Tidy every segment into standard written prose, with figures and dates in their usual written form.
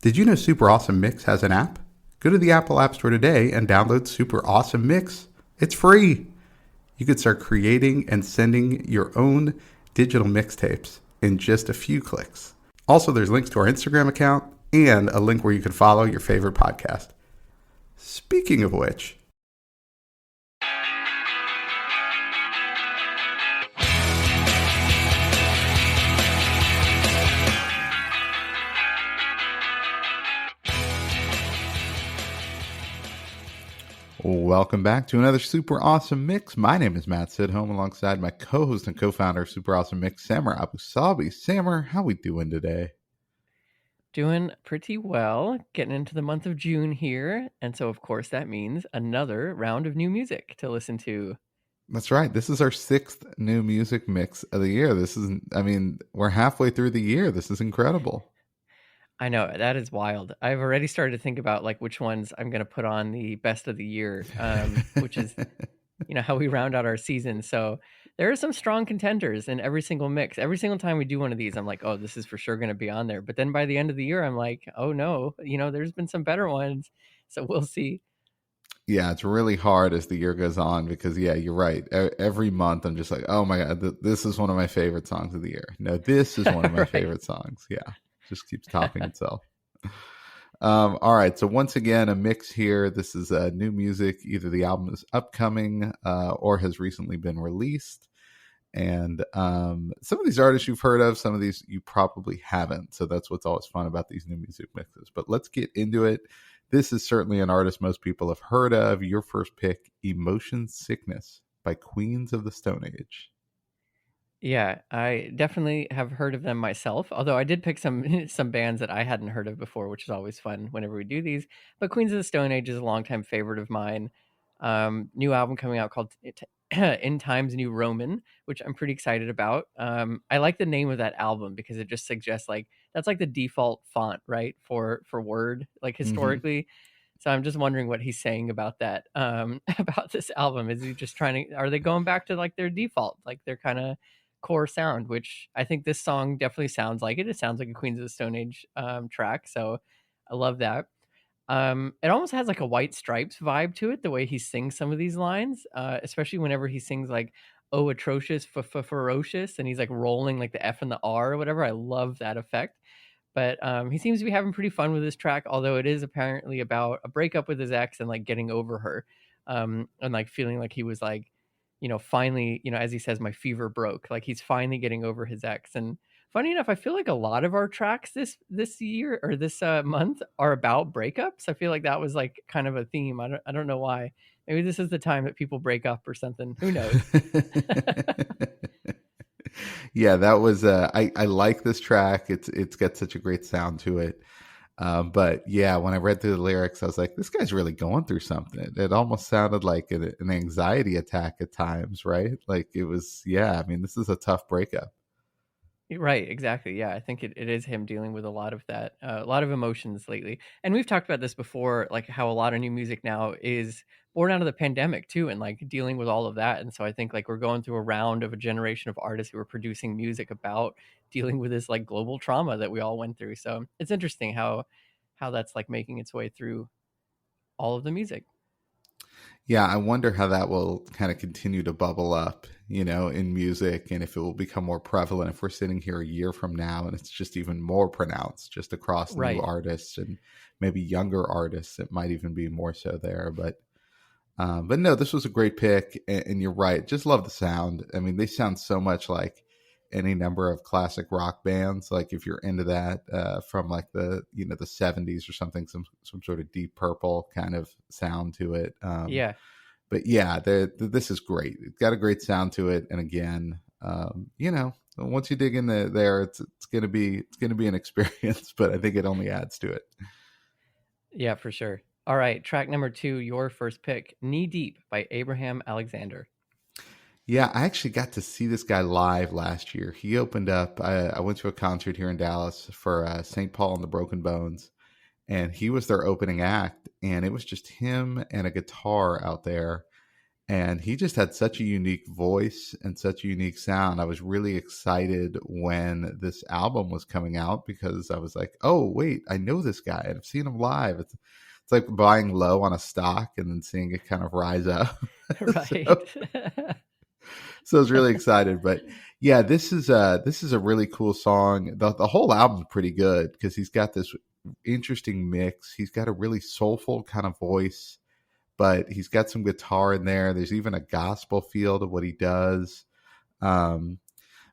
Did you know Super Awesome Mix has an app? Go to the Apple App Store today and download Super Awesome Mix. It's free. You could start creating and sending your own digital mixtapes in just a few clicks. Also, there's links to our Instagram account and a link where you can follow your favorite podcast. Speaking of which, welcome back to another Super Awesome Mix. My name is Matt Sidholm alongside my co-host and co-founder of Super Awesome Mix, Samer Abu Sabi. Samer, how we doing today? Doing pretty well, getting into the month of June here. And so, of course, that means another round of new music to listen to. That's right. This is our sixth new music mix of the year. We're halfway through the year. This is incredible. I know, that is wild. I've already started to think about like which ones I'm going to put on the best of the year, which is, how we round out our season. So there are some strong contenders in every single mix. Every single time we do one of these, I'm like, oh, this is for sure going to be on there. But then by the end of the year, I'm like, oh no, there's been some better ones. So we'll see. Yeah, it's really hard as the year goes on because, yeah, you're right. Every month I'm just like, oh my God, this is one of my favorite songs of the year. No, this is one of my Right. favorite songs. Yeah, just keeps topping itself. All right, so once again, a mix here. This is new music. Either the album is upcoming or has recently been released. And some of these artists you've heard of, some of these you probably haven't. So that's what's always fun about these new music mixes. But let's get into it. This is certainly an artist most people have heard of. Your first pick, Emotion Sickness by Queens of the Stone Age. Yeah, I definitely have heard of them myself, although I did pick some some bands that I hadn't heard of before, which is always fun whenever we do these. But Queens of the Stone Age is a longtime favorite of mine. New album coming out called In Times New Roman, which I'm pretty excited about. I like the name of that album because it just suggests like that's like the default font, right, for Word, like Mm-hmm. historically. So I'm just wondering what he's saying about that, about this album. Is he just trying to? Are they going back to like their default, like their kind of core sound? Which I think this song definitely sounds like it. It sounds like a Queens of the Stone Age track, so I love that. It almost has like a White Stripes vibe to it, the way he sings some of these lines, especially whenever he sings like "Oh, atrocious, ferocious," and he's like rolling like the F and the R or whatever. I love that effect. But he seems to be having pretty fun with this track, although it is apparently about a breakup with his ex and like getting over her, and like feeling like he was like, finally, as he says, my fever broke. Like he's finally getting over his ex. And funny enough, I feel like a lot of our tracks this year or this month are about breakups. I feel like that was like kind of a theme. I don't know why. Maybe this is the time that people break up or something. Who knows? Yeah, that was I like this track. It's got such a great sound to it. But yeah, when I read through the lyrics, I was like, this guy's really going through something. It almost sounded like an anxiety attack at times, right? Like it was, yeah, I mean, this is a tough breakup. Right, exactly. Yeah, I think it is him dealing with a lot of that, a lot of emotions lately. And we've talked about this before, like how a lot of new music now is born out of the pandemic too, and like dealing with all of that. And so I think like we're going through a round of a generation of artists who are producing music about dealing with this like global trauma that we all went through. So it's interesting how that's like making its way through all of the music. Yeah, I wonder how that will kind of continue to bubble up, in music and if it will become more prevalent if we're sitting here a year from now and it's just even more pronounced just across new Right. artists and maybe younger artists. It might even be more so there. But no, this was a great pick, and you're right. Just love the sound. I mean, they sound so much like any number of classic rock bands. Like if you're into that from like the 70s or something, some sort of Deep Purple kind of sound to it. Yeah. But yeah, this is great. It's got a great sound to it, and again, once you dig in there, it's gonna be an experience. But I think it only adds to it. Yeah, for sure. All right, track number 2, your first pick, Knee Deep by Abraham Alexander. Yeah, I actually got to see this guy live last year. He opened up. I went to a concert here in Dallas for St. Paul and the Broken Bones, and he was their opening act. And it was just him and a guitar out there. and he just had such a unique voice and such a unique sound. I was really excited when this album was coming out because I was like, "Oh, wait, I know this guy. I've seen him live." It's like buying low on a stock and then seeing it kind of rise up. so, Right. so I was really excited. But yeah, this is a really cool song. The whole album's pretty good because he's got this interesting mix. He's got a really soulful kind of voice, but he's got some guitar in there. There's even a gospel feel to what he does. Um,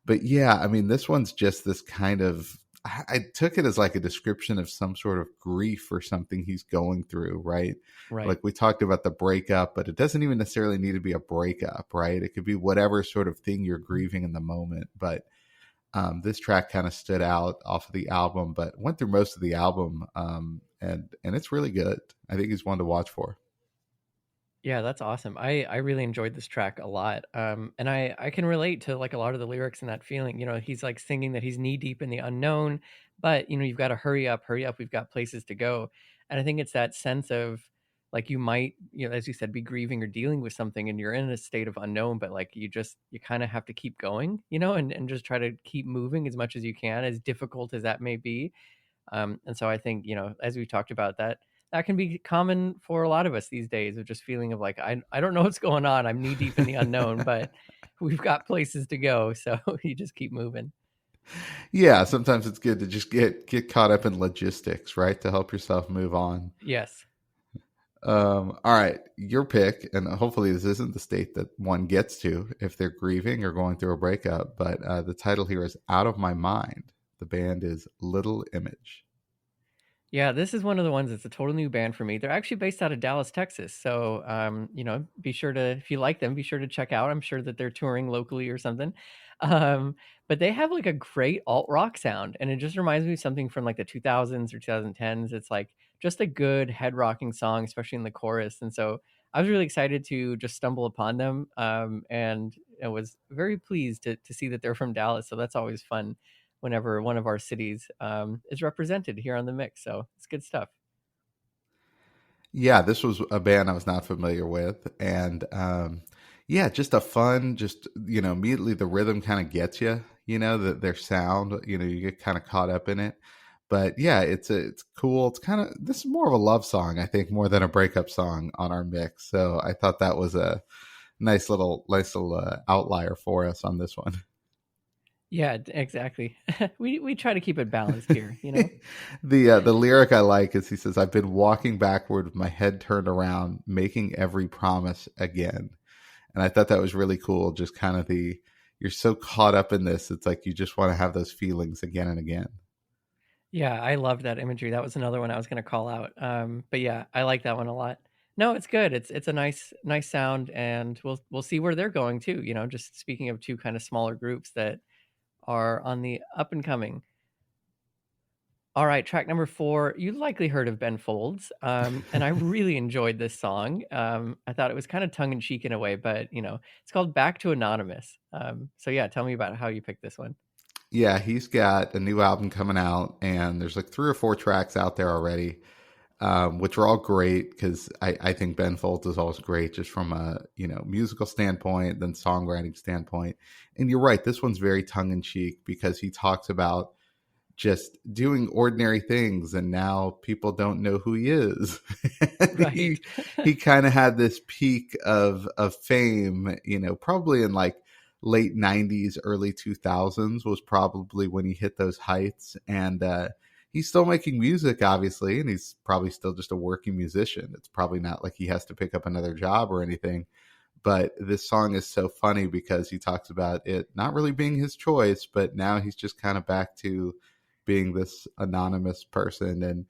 but yeah, I mean, this one's just this kind of. I took it as like a description of some sort of grief or something he's going through, right? Right. Like we talked about the breakup, but it doesn't even necessarily need to be a breakup, right? It could be whatever sort of thing you're grieving in the moment. But this track kind of stood out off of the album, but went through most of the album, and it's really good. I think he's one to watch for. Yeah, that's awesome. I really enjoyed this track a lot. And I can relate to like a lot of the lyrics and that feeling. You know, he's like singing that he's knee deep in the unknown, but you know, you've got to hurry up. We've got places to go. And I think it's that sense of like you might, you know, as you said, be grieving or dealing with something and you're in a state of unknown, but like you kind of have to keep going, you know, and just try to keep moving as much as you can, as difficult as that may be. And so I think, you know, as we talked about that, that can be common for a lot of us these days of just feeling of like, I don't know what's going on. I'm knee deep in the unknown, but we've got places to go. So you just keep moving. Yeah, sometimes it's good to just get caught up in logistics, right, to help yourself move on. Yes. All right, your pick, and hopefully this isn't the state that one gets to if they're grieving or going through a breakup. But the title here is "Out of My Mind." The band is Little Image. Yeah, this is one of the ones that's a total new band for me. They're actually based out of Dallas, Texas. So, you know, be sure to, if you like them, be sure to check out. I'm sure that they're touring locally or something. But they have like a great alt rock sound, and it just reminds me of something from like the 2000s or 2010s. It's like just a good head rocking song, especially in the chorus. And so I was really excited to just stumble upon them, and I was very pleased to see that they're from Dallas. So that's always fun whenever one of our cities is represented here on the mix. So it's good stuff. Yeah, this was a band I was not familiar with, and yeah, just a fun, just immediately the rhythm kind of gets you. Their sound, you get kind of caught up in it. But yeah, it's cool. It's kind of this is more of a love song, I think, more than a breakup song on our mix. So I thought that was a nice little outlier for us on this one. Yeah, exactly. We try to keep it balanced here, you know. The lyric I like is he says, "I've been walking backward with my head turned around, making every promise again." And I thought that was really cool. Just kind of you're so caught up in this, it's like you just want to have those feelings again and again. Yeah, I love that imagery. That was another one I was going to call out. But yeah, I like that one a lot. No, it's good. It's a nice sound, and we'll see where they're going too. You know, just speaking of two kind of smaller groups that are on the up and coming. All right, track number 4. You likely heard of Ben Folds, and I really enjoyed this song. I thought it was kind of tongue in cheek in a way, but you know, it's called "Back to Anonymous." So yeah, tell me about how you picked this one. Yeah, he's got a new album coming out, and there's like 3 or 4 tracks out there already, which are all great because I think Ben Folds is always great just from a musical standpoint, then songwriting standpoint. And you're right, this one's very tongue in cheek because he talks about just doing ordinary things and now people don't know who he is. Right. he kind of had this peak of fame, probably in like late 90s early 2000s was probably when he hit those heights. And he's still making music obviously, and he's probably still just a working musician. It's probably not like he has to pick up another job or anything, but this song is so funny because he talks about it not really being his choice, but now he's just kind of back to being this anonymous person. And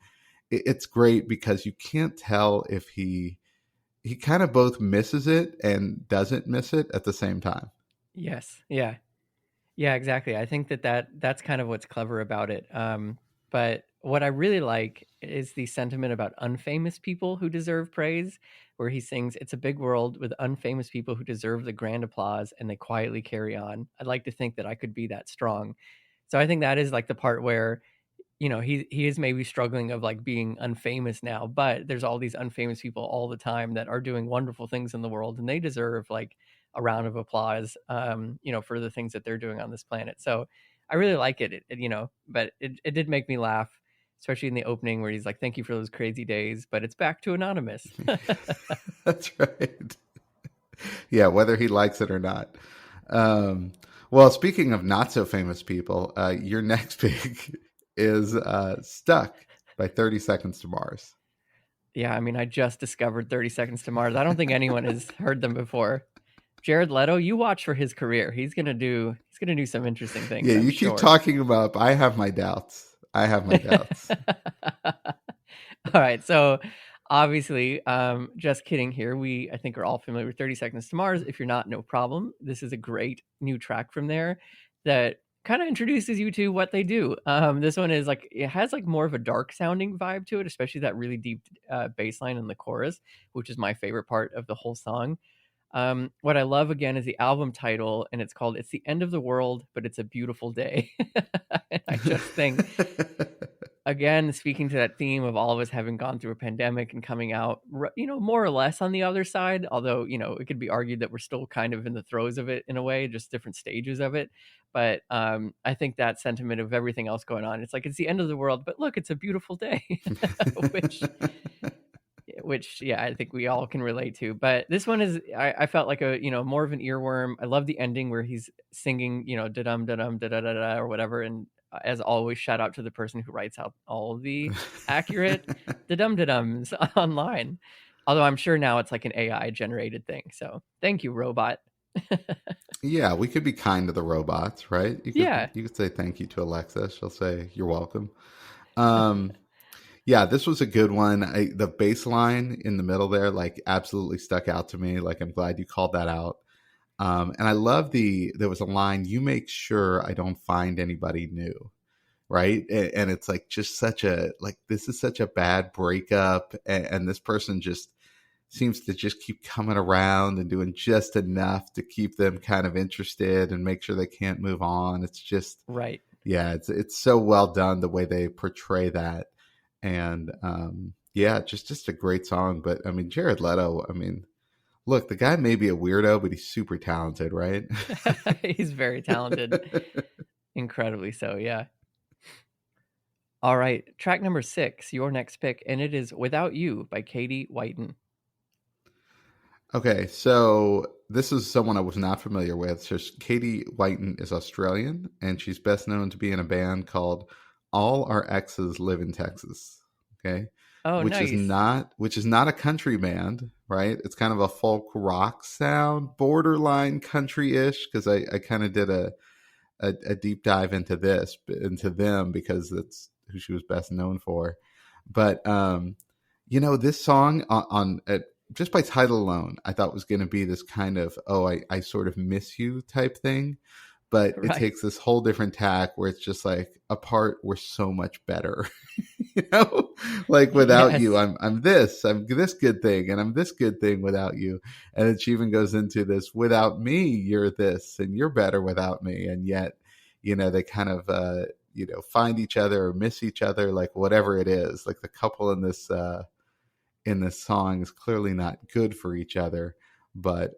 it's great because you can't tell if he kind of both misses it and doesn't miss it at the same time. Yes. Yeah. Yeah, exactly. I think that's kind of what's clever about it. But what I really like is the sentiment about unfamous people who deserve praise, where he sings, "It's a big world with unfamous people who deserve the grand applause and they quietly carry on." I'd like to think that I could be that strong. So I think that is like the part where he is maybe struggling of like being unfamous now, but there's all these unfamous people all the time that are doing wonderful things in the world, and they deserve like a round of applause, for the things that they're doing on this planet. So I really like it, but it did make me laugh, especially in the opening where he's like, "Thank you for those crazy days," but it's back to anonymous. That's right. Yeah, whether he likes it or not. Um, well, speaking of not so famous people, your next pick is Stuck by 30 Seconds to Mars. Yeah, I mean, I just discovered 30 Seconds to Mars. I don't think anyone has heard them before. Jared Leto, you watch for his career. He's gonna do some interesting things, Yeah, I'm you keep sure. talking about, I have my doubts. I have my doubts. All right, so obviously, just kidding here. We, I think, are all familiar with 30 Seconds to Mars. If you're not, no problem. This is a great new track from there that kind of introduces you to what they do. This one is like, it has like more of a dark sounding vibe to it, especially that really deep bass line in the chorus, which is my favorite part of the whole song. What I love again is the album title, and it's called "It's the End of the World, but It's a Beautiful Day." And I just think, again, speaking to that theme of all of us having gone through a pandemic and coming out, more or less on the other side. Although, it could be argued that we're still kind of in the throes of it in a way, just different stages of it. But I think that sentiment of everything else going on, it's like it's the end of the world, but look, it's a beautiful day, which yeah, I think we all can relate to. But this one is, I felt like a, more of an earworm. I love the ending where he's singing, da dum da dum da da da da or whatever. And as always, shout out to the person who writes out all of the accurate da dum da dums online. Although I'm sure now it's like an AI generated thing. So thank you, robot. Yeah, we could be kind to the robots, right? You could Yeah, you could say thank you to Alexa. She'll say you're welcome. Um, yeah, this was a good one. The bass line in the middle there, like, absolutely stuck out to me. Like, I'm glad you called that out. And I love there was a line, "You make sure I don't find anybody new." Right. And it's like, just such a, like, this is such a bad breakup. And this person just seems to just keep coming around and doing just enough to keep them kind of interested and make sure they can't move on. It's just, right. yeah, it's so well done the way they portray that. And yeah, just a great song. But I mean, Jared Leto, I mean, look, the guy may be a weirdo, but he's super talented, right? He's very talented, incredibly so. Yeah. All right, track number 6, your next pick, and it is "Without You" by Katie Whiten. Okay, so this is someone I was not familiar with. So Katie Whiten is Australian, and she's best known to be in a band called All Our Exes Live in Texas. Okay, Oh, nice. which is not a country band, right? It's kind of a folk rock sound, borderline country-ish. Because I kind of did a deep dive into them, because that's who she was best known for. But this song just by title alone, I thought was going to be this kind of, oh, I sort of miss you type thing. But it Right. takes this whole different tack where it's just like, apart, we're so much better. you know, like, without you, Yes. I'm this good thing, and I'm this good thing without you. And then she even goes into this, without me, you're this, and you're better without me. And yet, they kind of, find each other or miss each other, like, whatever it is. Like, the couple in this song is clearly not good for each other, but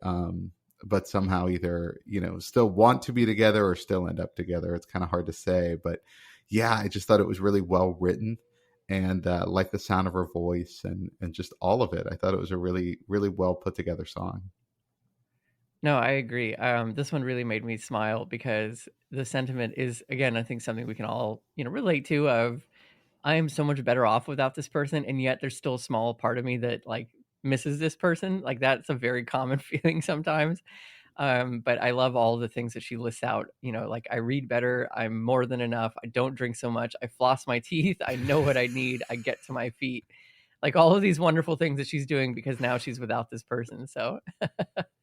somehow either, still want to be together or still end up together. It's kind of hard to say, but yeah, I just thought it was really well written, and like the sound of her voice, and just all of it. I thought it was a really, really well put together song. No, I agree. This one really made me smile because the sentiment is, again, I think something we can all, relate to. Of, I am so much better off without this person, and yet there's still a small part of me that like misses this person. Like that's a very common feeling sometimes. But I love all the things that she lists out. Like, I read better, I'm more than enough, I don't drink so much, I floss my teeth, I know what I need, I get to my feet. Like all of these wonderful things that she's doing because now she's without this person. So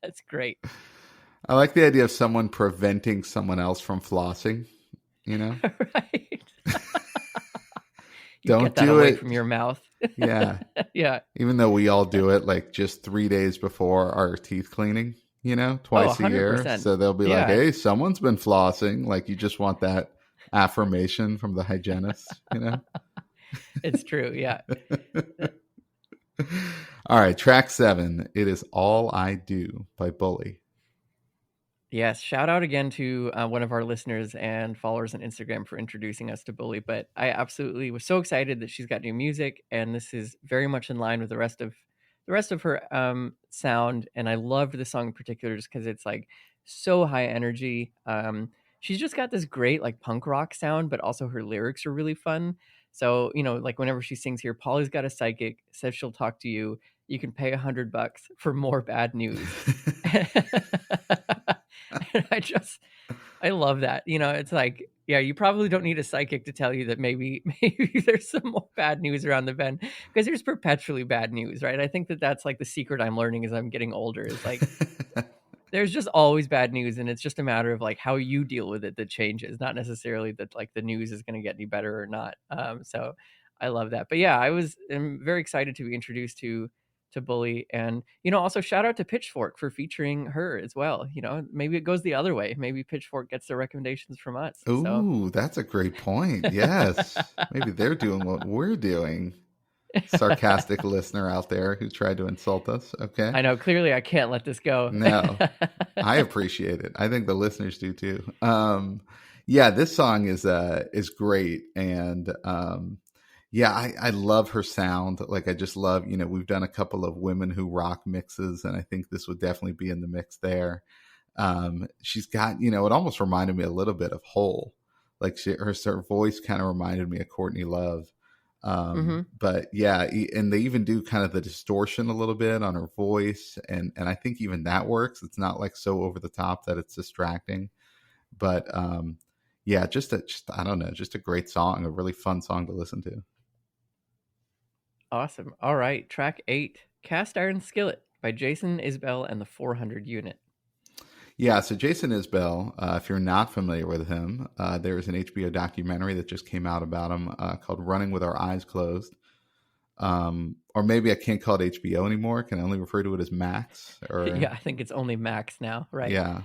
that's great. I like the idea of someone preventing someone else from flossing. You know, Right. You don't get that do away it. from your mouth. Yeah, Yeah. even though we all do it, like, just 3 days before our teeth cleaning, Oh, twice a year. 100%. So they'll be like, Yeah. hey, someone's been flossing. Like, you just want that affirmation from the hygienist, you know? It's true. Yeah. All right, track 7. It is All I Do by Bully. Yes, shout out again to one of our listeners and followers on Instagram for introducing us to Bully. But I absolutely was so excited that she's got new music, and this is very much in line with the rest of her sound. And I loved the song in particular just because it's like so high energy. She's just got this great like punk rock sound, but also her lyrics are really fun. So like whenever she sings here, Polly's got a psychic, says she'll talk to you. You can pay $100 for more bad news. And I love that. It's like, yeah, you probably don't need a psychic to tell you that maybe there's some more bad news around the bend, because there's perpetually bad news, right? I think that that's like the secret I'm learning as I'm getting older, is like there's just always bad news, and it's just a matter of like how you deal with it that changes, not necessarily that like the news is going to get any better or not. So I love that. But yeah, I'm very excited to be introduced to Bully, and also shout out to Pitchfork for featuring her as well. Maybe it goes the other way. Maybe Pitchfork gets the recommendations from us. So Ooh, that's a great point. Yes. Maybe they're doing what we're doing. Sarcastic listener out there who tried to insult us. Okay. I know, clearly I can't let this go. No, I appreciate it. I think the listeners do too. Yeah, this song is great, and yeah, I love her sound. Like I just love, we've done a couple of women who rock mixes, and I think this would definitely be in the mix there. She's got, it almost reminded me a little bit of Hole. Like her voice kind of reminded me of Courtney Love. Hmm. But yeah, and they even do kind of the distortion a little bit on her voice, and I think even that works. It's not like so over the top that it's distracting. But yeah, just I don't know, just a great song, a really fun song to listen to. Awesome. All right, track 8, Cast Iron Skillet by Jason Isbell and the 400 Unit. Yeah, so Jason Isbell, if you're not familiar with him, there is an HBO documentary that just came out about him called "Running with Our Eyes Closed." Or maybe I can't call it HBO anymore. Can I only refer to it as Max? Yeah, Or I think it's only Max now, right? yeah,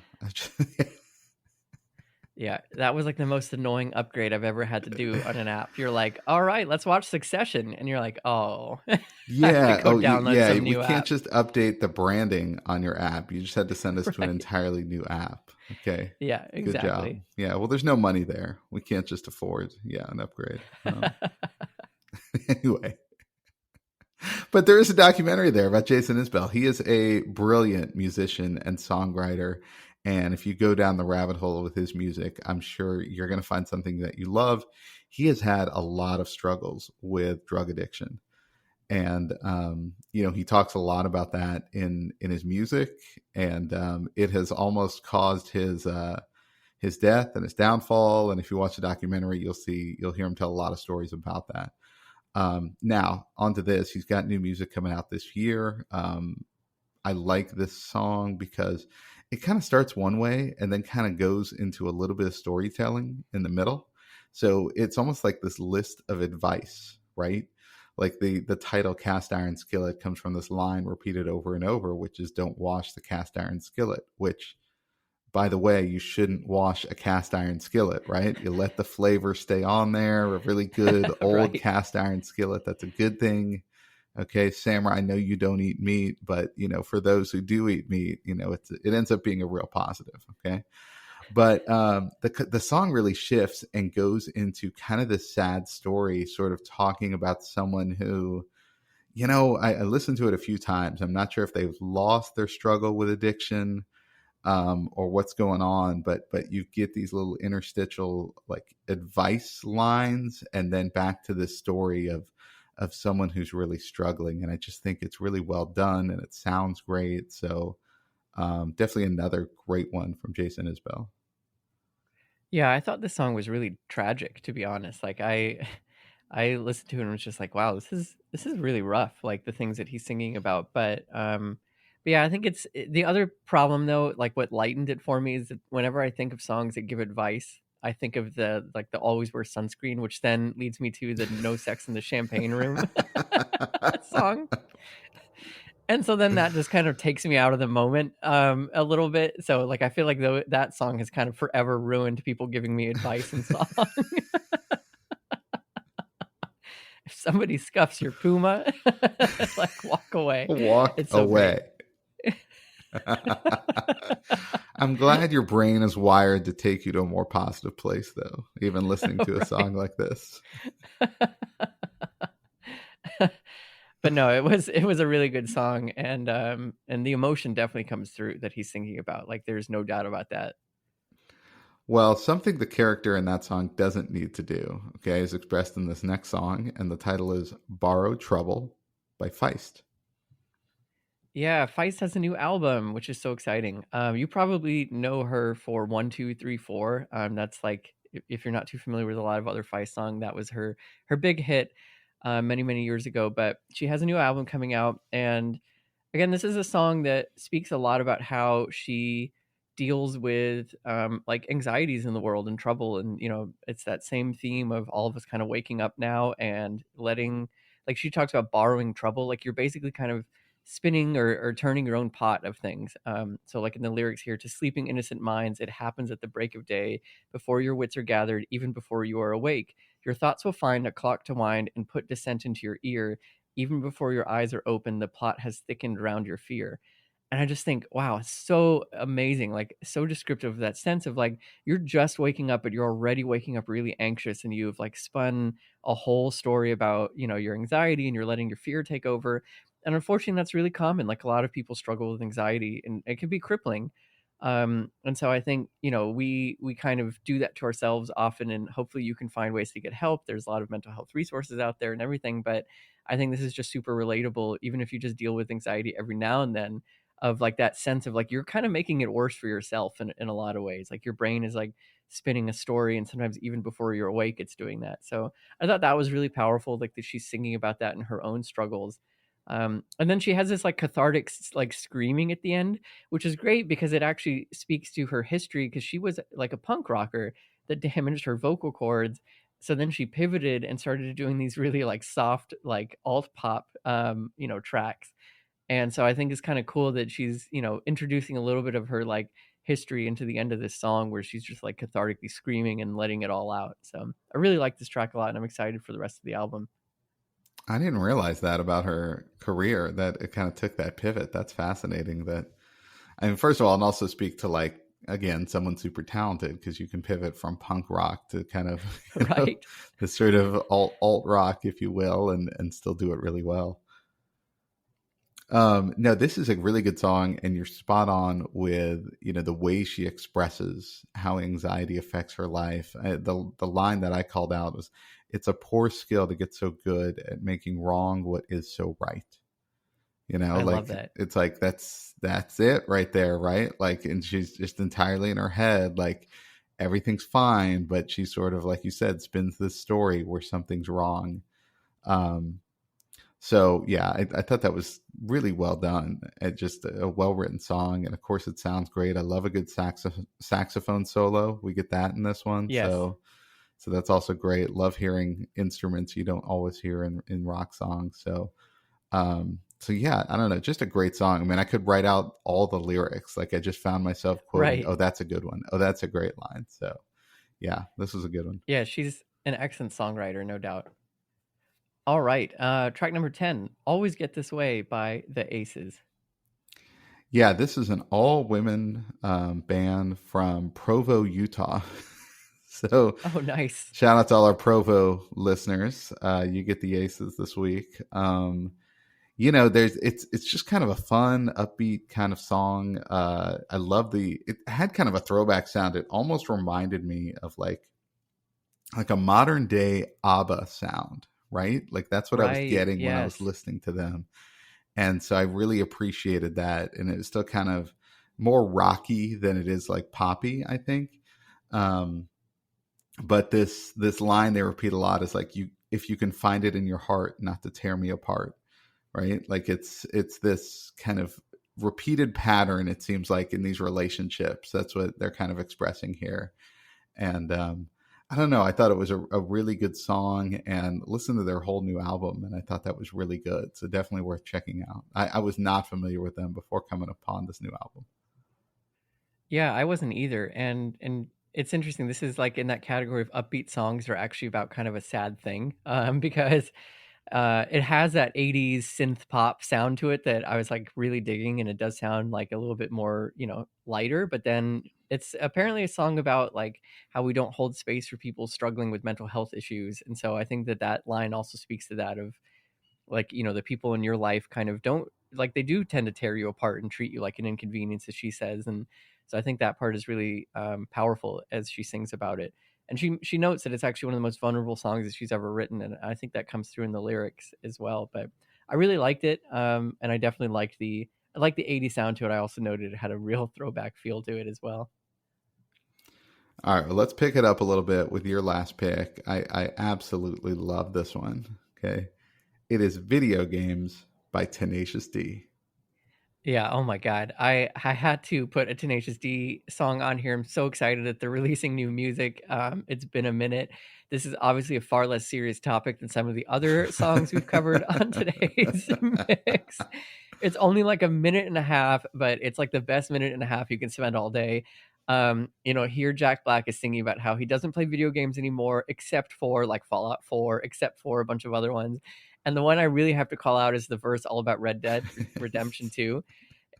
Yeah, that was like the most annoying upgrade I've ever had to do on an app. You're like, all right, let's watch Succession. And you're like, oh, I have to yeah. go Oh, download yeah. some We new can't app. just update the branding on your app. You just had to send us to an Right. entirely new app. Okay, Yeah, good job. exactly. Yeah. Well, there's no money there. We can't just afford, an upgrade. Anyway, but there is a documentary there about Jason Isbell. He is a brilliant musician and songwriter. And if you go down the rabbit hole with his music, I'm sure you're going to find something that you love. He has had a lot of struggles with drug addiction. And, he talks a lot about that in his music. And it has almost caused his death and his downfall. And if you watch the documentary, you'll hear him tell a lot of stories about that. Now, onto this. He's got new music coming out this year. I like this song because it kind of starts one way and then kind of goes into a little bit of storytelling in the middle. So it's almost like this list of advice, right? Like the title "Cast Iron Skillet" comes from this line repeated over and over, which is "Don't wash the cast iron skillet," which, by the way, you shouldn't wash a cast iron skillet, right? You let the flavor stay on there. A really good old Right. cast iron skillet, that's a good thing. Okay, Samurai, I know you don't eat meat, but for those who do eat meat, it ends up being a real positive. Okay, but the song really shifts and goes into kind of this sad story, sort of talking about someone who, I listened to it a few times. I'm not sure if they've lost their struggle with addiction, or what's going on, but you get these little interstitial like advice lines, and then back to this story of someone who's really struggling. And I just think it's really well done, and it sounds great. So definitely another great one from Jason Isbell. Yeah, I thought this song was really tragic, to be honest. Like I listened to it and was just like, wow, this is really rough, like the things that he's singing about. But yeah, I think the other problem though, like what lightened it for me is that whenever I think of songs that give advice, I think of the always wear sunscreen, which then leads me to the no sex in the champagne room song. And so then that just kind of takes me out of the moment a little bit. So like I feel like that song has kind of forever ruined people giving me advice in song. If somebody scuffs your Puma, like walk away. Walk It's so great. away. I'm glad your brain is wired to take you to a more positive place, though, even listening to a song like this. But no, it was a really good song, and the emotion definitely comes through that he's singing about. Like there's no doubt about that. Well, something the character in that song doesn't need to do, okay, is expressed in this next song, and the title is Borrowed Trouble by Feist. Yeah, Feist has a new album, which is so exciting. You probably know her for 1, 2, 3, 4. That's like if you're not too familiar with a lot of other Feist song, that was her big hit many years ago. But she has a new album coming out, and again, this is a song that speaks a lot about how she deals with like anxieties in the world and trouble, and it's that same theme of all of us kind of waking up now and letting, like she talks about borrowing trouble, like you're basically kind of spinning or turning your own pot of things. So like in the lyrics here, to sleeping innocent minds it happens at the break of day, before your wits are gathered, even before you are awake, your thoughts will find a clock to wind and put dissent into your ear, even before your eyes are open, the plot has thickened around your fear. And I just think, wow, it's so amazing, like so descriptive of that sense of like you're just waking up, but you're already waking up really anxious, and you've like spun a whole story about your anxiety, and you're letting your fear take over. And unfortunately, that's really common. Like a lot of people struggle with anxiety, and it can be crippling. And so I think we kind of do that to ourselves often, and hopefully you can find ways to get help. There's a lot of mental health resources out there and everything, but I think this is just super relatable, even if you just deal with anxiety every now and then, of like that sense of like you're kind of making it worse for yourself in a lot of ways. Like your brain is like spinning a story, and sometimes even before you're awake, it's doing that. So I thought that was really powerful, like that she's singing about that in her own struggles. And then she has this like cathartic like screaming at the end, which is great because it actually speaks to her history, because she was like a punk rocker that damaged her vocal cords. So then she pivoted and started doing these really like soft like alt pop tracks. And so I think it's kind of cool that she's introducing a little bit of her like history into the end of this song, where she's just like cathartically screaming and letting it all out. So I really like this track a lot, and I'm excited for the rest of the album. I didn't realize that about her career, that it kind of took that pivot. That's fascinating. That, I mean, first of all, and also speak to like, again, someone super talented, because you can pivot from punk rock to kind of Right. this sort of alt rock, if you will, and still do it really well. No, this is a really good song, and you're spot on with the way she expresses how anxiety affects her life. The line that I called out was, "It's a poor skill to get so good at making wrong what is so right." I love Like that. it's like that's it right there, right? Like, and she's just entirely in her head, like everything's fine, but she sort of, like you said, spins this story where something's wrong. Um, so yeah, I thought that was really well done. It's just a well written song, and of course it sounds great. I love a good saxophone solo. We get that in this one, Yes. so that's also great. Love hearing instruments you don't always hear in rock songs. So yeah, I don't know, just a great song. I mean, I could write out all the lyrics. Like I just found myself quoting, Right. "Oh, that's a good one. Oh, that's a great line." So yeah, this was a good one. Yeah, she's an excellent songwriter, no doubt. All right. Track number 10, Always Get This Way by the Aces. Yeah, this is an all women band from Provo, Utah. So Oh, nice. shout out to all our Provo listeners. You get the Aces this week. There's it's just kind of a fun, upbeat kind of song. I love it had kind of a throwback sound. It almost reminded me of like a modern day ABBA sound, right? Like that's what I was Right. getting when I was Yes. listening to them. And so I really appreciated that. And it was still kind of more rocky than it is like poppy, I think. Um, but this line they repeat a lot is like, you if you can find it in your heart not to tear me apart, right? Like it's this kind of repeated pattern, it seems like, in these relationships. That's what they're kind of expressing here. And I don't know. I thought it was a really good song, and listened to their whole new album, and I thought that was really good. So definitely worth checking out. I was not familiar with them before coming upon this new album. Yeah, I wasn't either, and it's interesting. This is like in that category of upbeat songs that are actually about kind of a sad thing, because it has that 80s synth pop sound to it that I was like really digging, and it does sound like a little bit more, lighter, but then it's apparently a song about like how we don't hold space for people struggling with mental health issues. And so I think that that line also speaks to that of like, the people in your life kind of don't like, they do tend to tear you apart and treat you like an inconvenience, as she says. And so I think that part is really powerful as she sings about it. And she notes that it's actually one of the most vulnerable songs that she's ever written, and I think that comes through in the lyrics as well. But I really liked it, and I definitely liked the 80s sound to it. I also noted it had a real throwback feel to it as well. All right, well, let's pick it up a little bit with your last pick. I absolutely love this one. Okay. It is Video Games by Tenacious D. Yeah, oh my god. I had to put a Tenacious D song on here. I'm so excited that they're releasing new music. It's been a minute. This is obviously a far less serious topic than some of the other songs we've covered on today's mix. It's only like a minute and a half, but it's like the best minute and a half you can spend all day. Here Jack Black is singing about how he doesn't play video games anymore, except for like Fallout 4, except for a bunch of other ones. And the one I really have to call out is the verse all about Red Dead Redemption 2.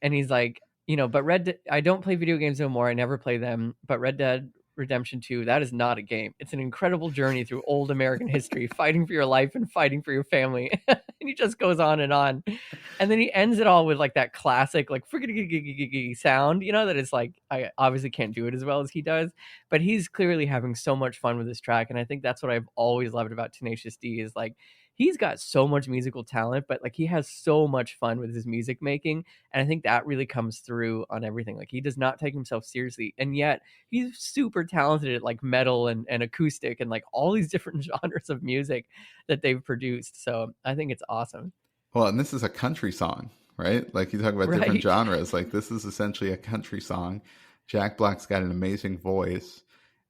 And he's like, but I don't play video games no more. I never play them. But Red Dead Redemption 2, that is not a game. It's an incredible journey through old American history, fighting for your life and fighting for your family. And he just goes on and on. And then he ends it all with like that classic, like sound, that is like, I obviously can't do it as well as he does, but he's clearly having so much fun with this track. And I think that's what I've always loved about Tenacious D is like, he's got so much musical talent, but like he has so much fun with his music making. And I think that really comes through on everything. Like he does not take himself seriously. And yet he's super talented at like metal and acoustic and like all these different genres of music that they've produced. So I think it's awesome. Well, and this is a country song, right? Like you talk about different Right. genres. Like this is essentially a country song. Jack Black's got an amazing voice,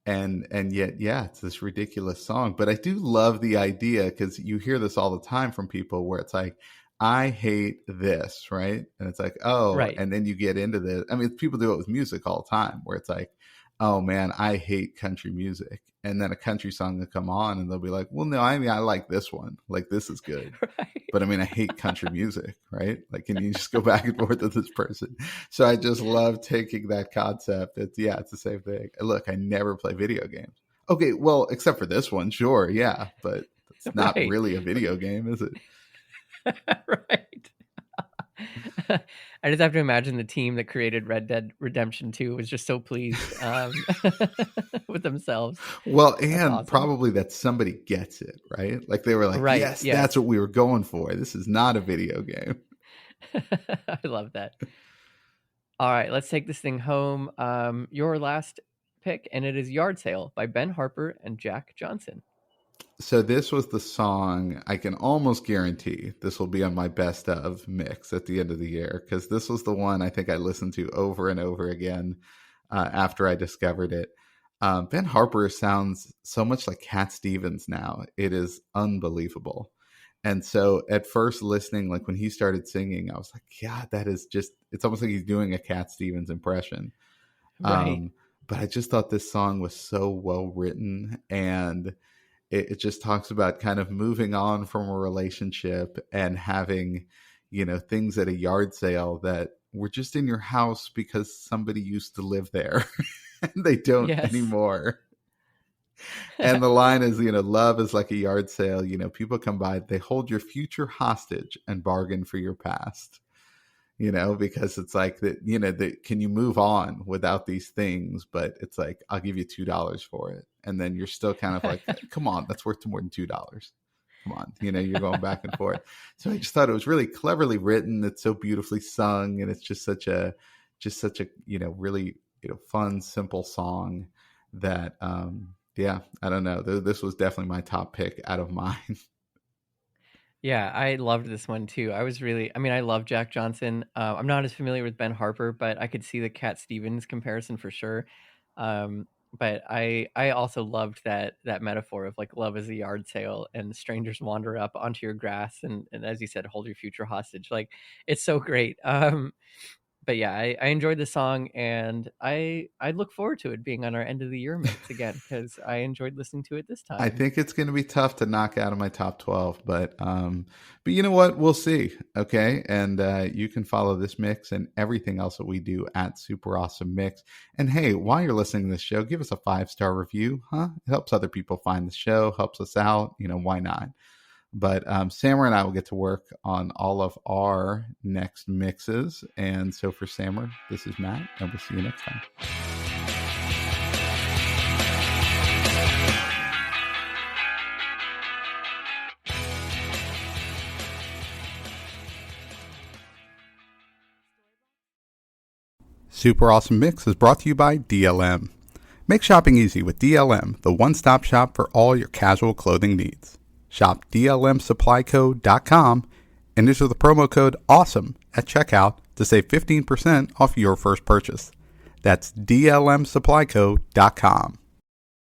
and yet, yeah, it's this ridiculous song. But I do love the idea because you hear this all the time from people where it's like, I hate this, right? And it's like, oh, Right. and then you get into this. I mean, people do it with music all the time where it's like, oh man, I hate country music. And then a country song will come on and they'll be like, well, no, I mean, I like this one. Like, this is good. Right. But I mean, I hate country music, right? Like, can you just go back and forth with this person? So I just love taking that concept. It's the same thing. Look, I never play video games. Okay, well, except for this one, sure, yeah, but it's not Right. really a video game, is it? Right. I just have to imagine the team that created Red Dead Redemption 2 was just so pleased with themselves. Well, That's and awesome. probably that somebody gets it, right? Like they were like, Right. yes, that's Yes. what we were going for. This is not a video game. I love that. All right, let's take this thing home. Your last pick, and it is Yard Sale by Ben Harper and Jack Johnson. So this was the song I can almost guarantee this will be on my best of mix at the end of the year because this was the one I think I listened to over and over again after I discovered it. Ben Harper sounds so much like Cat Stevens now. It is unbelievable. And so at first listening, like when he started singing, I was like, God, that is just, it's almost like he's doing a Cat Stevens impression. Right. Um, but I just thought this song was so well written, and it just talks about kind of moving on from a relationship and having, things at a yard sale that were just in your house because somebody used to live there and they don't Yes. anymore. And the line is, love is like a yard sale. People come by, they hold your future hostage and bargain for your past. Because it's like that, can you move on without these things? But it's like, I'll give you $2 for it. And then you're still kind of like, come on, that's worth more than $2. Come on. You're going back and forth. So I just thought it was really cleverly written. It's so beautifully sung. And it's just such a, really, fun, simple song that, yeah, I don't know. This was definitely my top pick out of mine. Yeah, I loved this one too. I mean, I love Jack Johnson. I'm not as familiar with Ben Harper, but I could see the Cat Stevens comparison for sure. But I also loved that metaphor of like love is a yard sale and strangers wander up onto your grass and as you said, hold your future hostage. Like it's so great. But yeah, I enjoyed the song and I look forward to it being on our end of the year mix again because I enjoyed listening to it this I time. think it's going to be tough to knock out of my top 12, but you know what? We'll see. Okay. And you can follow this mix and everything else that we do at Super Awesome Mix. And hey, while you're listening to this show, give us a 5-star review, huh? It helps other people find the show, helps us out. Why not? But Sammer and I will get to work on all of our next mixes. And so for Sammer, this is Matt, and we'll see you next time. Super Awesome Mix is brought to you by DLM. Make shopping easy with DLM, the one-stop shop for all your casual clothing needs. Shop dlmsupplyco.com and enter the promo code AWESOME at checkout to save 15% off your first purchase. That's dlmsupplyco.com.